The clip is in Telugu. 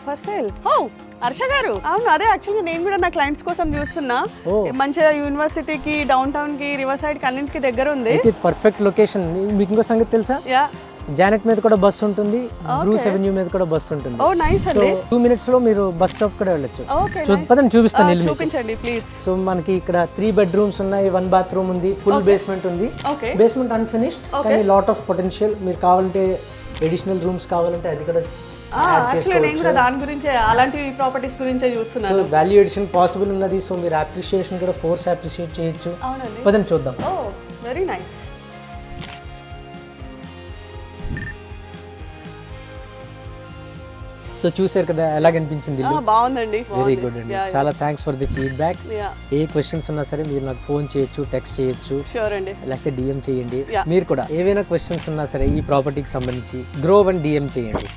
For sale. ఓ హర్ష గారు. అవును, అదే యాక్చువల్లీ నేను కూడా నా క్లయింట్స్ కోసం చూస్తున్నా. మంచిగా యూనివర్సిటీకి, డౌన్ టౌన్ కి, రివర్ సైడ్ కి అన్నింటికి దగ్గర ఉంది. Perfect location. మీకు ఇంకో సంగతి తెలుసా? యా, జానెట్ మీద కూడా బస్ ఉంటుంది, బ్రూస్ అవెన్యూ మీద కూడా బస్ ఉంటుంది. ఓ నైస్ అండి. 2 minutes లో మీరు బస్ స్టాప్ కూడా వెళ్ళొచ్చు. ఓకే, పదండి చూపిస్తాను ఇల్లు. చూపించండి ప్లీజ్. సో మనకి ఇక్కడ 3 bedrooms ఉన్నాయి, 1 bathroom ఉంది, ఫుల్ బేస్మెంట్ ఉంది. ఓకే, బేస్మెంట్ అన్ఫినిష్డ్ కానీ లాట్ ఆఫ్ పొటెన్షియల్. మీరు కావాలంటే అడిషనల్ రూమ్స్ కావాలంటే అది కూడా యాక్చువల్లీ నేను కూడా దాని గురించే, అలాంటి ప్రాపర్టీస్ గురించే చూస్తున్నాను. సో వాల్యూ ఎడిషన్ పాసిబుల్ ఉన్నది. సో మీరు అప్రిషియేషన్ కూడా ఫోర్స్ అప్రిషియేట్ చేయొచ్చు. అవునండి, పదండి చూద్దాం. ఓ వెరీ నైస్. సో చూసారు కదా ఎలాగనిపించింది ఇల్లు? బాగుందండి. వెరీ గుడ్ అండి. చాలా thanks for the feedback. A questions ఉన్నా సరే మీరు నాకు ఫోన్ చేయొచ్చు, టెక్స్ట్ చేయొచ్చు, షూర్ అండి, లేకపోతే డిఎం చేయండి. మీరు కూడా ఏవైనా క్వశ్చన్స్ ఉన్నా సరే ఈ ప్రాపర్టీకి సంబంధించి గ్రోవ్ అని డిఎం చేయండి.